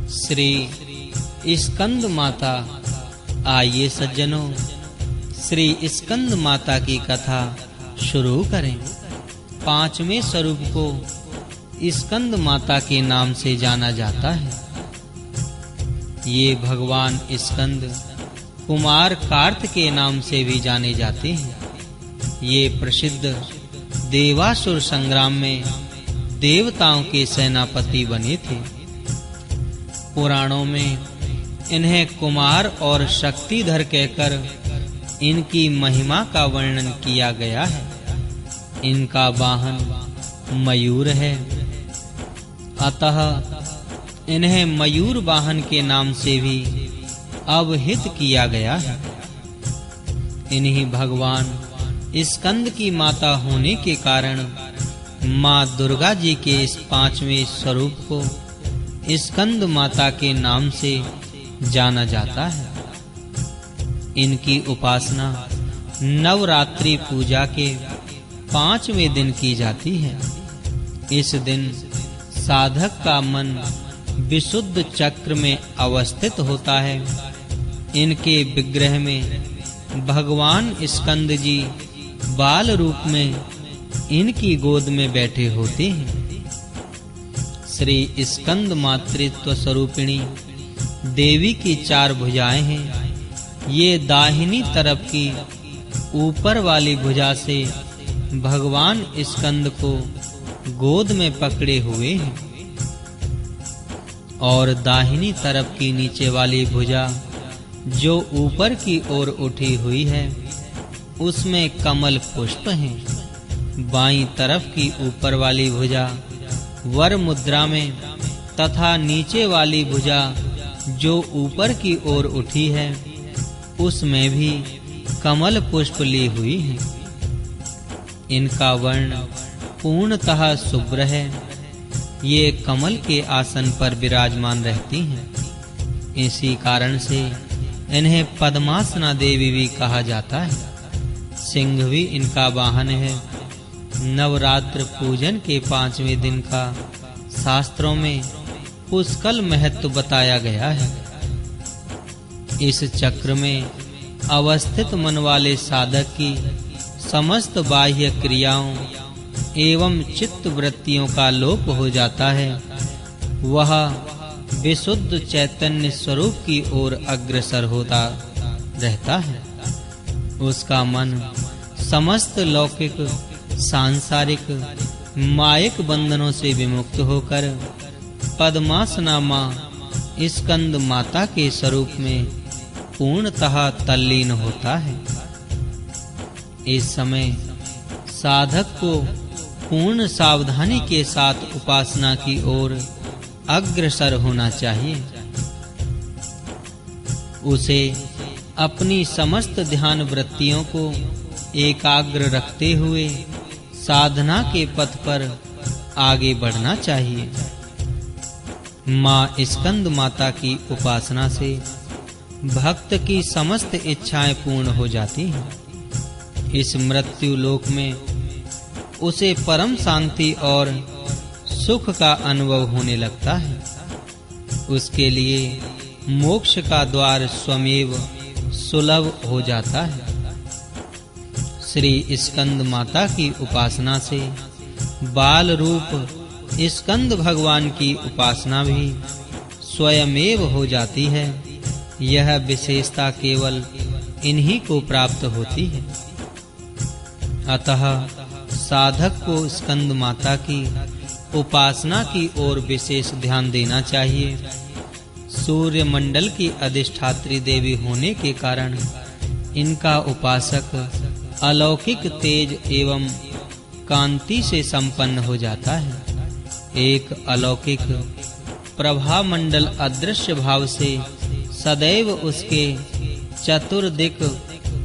श्री स्कंद माता। आइए सज्जनों, श्री स्कंद माता की कथा शुरू करें। पांचवें स्वरूप को स्कंद माता के नाम से जाना जाता है। ये भगवान स्कंद कुमार कार्त के नाम से भी जाने जाते हैं। ये प्रसिद्ध देवासुर संग्राम में देवताओं के सेनापति बने थे। पुराणों में इन्हें कुमार और शक्तिधर कहकर इनकी महिमा का वर्णन किया गया है। इनका वाहन मयूर है, अतः इन्हें मयूर वाहन के नाम से भी अवहित किया गया है। इन्हीं भगवान स्कंद की माता होने के कारण माँ दुर्गा जी के इस पांचवें स्वरूप को स्कंद माता के नाम से जाना जाता है। इनकी उपासना नवरात्रि पूजा के 5वें दिन की जाती है। इस दिन साधक का मन विशुद्ध चक्र में अवस्थित होता है। इनके विग्रह में भगवान स्कंद जी बाल रूप में इनकी गोद में बैठे होते हैं। श्री स्कंद मातृत्व स्वरूपिणी देवी की 4 भुजाएं हैं। ये दाहिनी तरफ की ऊपर वाली भुजा से भगवान स्कंद को गोद में पकड़े हुए हैं और दाहिनी तरफ की नीचे वाली भुजा जो ऊपर की ओर उठी हुई है उसमें कमल पुष्प हैं। बाईं तरफ की ऊपर वाली भुजा वर मुद्रा में तथा नीचे वाली भुजा जो ऊपर की ओर उठी है उसमें भी कमल पुष्प ली हुई है। इनका वर्ण पूर्णतः शुभ्र है। ये कमल के आसन पर विराजमान रहती हैं। इसी कारण से इन्हें पद्मासना देवी भी कहा जाता है। सिंह भी इनका वाहन है। नवरात्र पूजन के 5वें दिन का शास्त्रों में पुष्कल महत्व बताया गया है। इस चक्र में अवस्थित मन वाले साधक की समस्त बाह्य क्रियाओं एवं चित्त वृत्तियों का लोप हो जाता है। वह विशुद्ध चैतन्य स्वरूप की ओर अग्रसर होता रहता है। उसका मन समस्त लौकिक, सांसारिक, मायिक बंधनों से विमुक्त होकर पद्मासना मां स्कंद माता के स्वरूप में पूर्णतः तल्लीन होता है। इस समय साधक को पूर्ण सावधानी के साथ उपासना की ओर अग्रसर होना चाहिए। उसे अपनी समस्त ध्यान वृत्तियों को एकाग्र रखते हुए साधना के पथ पर आगे बढ़ना चाहिए। मां स्कंद माता की उपासना से भक्त की समस्त इच्छाएं पूर्ण हो जाती हैं। इस मृत्यु लोक में उसे परम शांति और सुख का अनुभव होने लगता है। उसके लिए मोक्ष का द्वार स्वयं सुलभ हो जाता है। श्री स्कंद माता की उपासना से बाल रूप स्कंद भगवान की उपासना भी स्वयमेव हो जाती है। यह विशेषता केवल इन्हीं को प्राप्त होती है। अतः साधक को स्कंद माता की उपासना की ओर विशेष ध्यान देना चाहिए। सूर्य मंडल की अधिष्ठात्री देवी होने के कारण इनका उपासक अलौकिक तेज एवं कांति से संपन्न हो जाता है। एक अलौकिक प्रभा मंडल अदृश्य भाव से सदैव उसके चतुर्दिक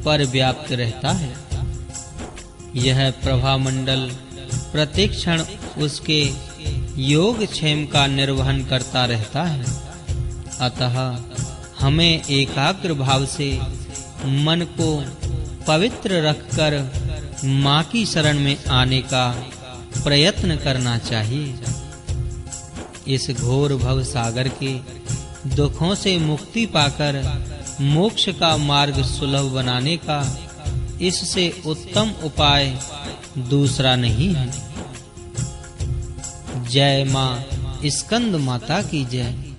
पर व्याप्त रहता है। यह प्रभा मंडल प्रतिक्षण उसके योग क्षेम का निर्वहन करता रहता है। अतः हमें एकाग्र भाव से मन को पवित्र रखकर मां की शरण में आने का प्रयत्न करना चाहिए। इस घोर भव सागर के दुखों से मुक्ति पाकर मोक्ष का मार्ग सुलभ बनाने का इससे उत्तम उपाय दूसरा नहीं है। जय मां स्कंद माता की जय।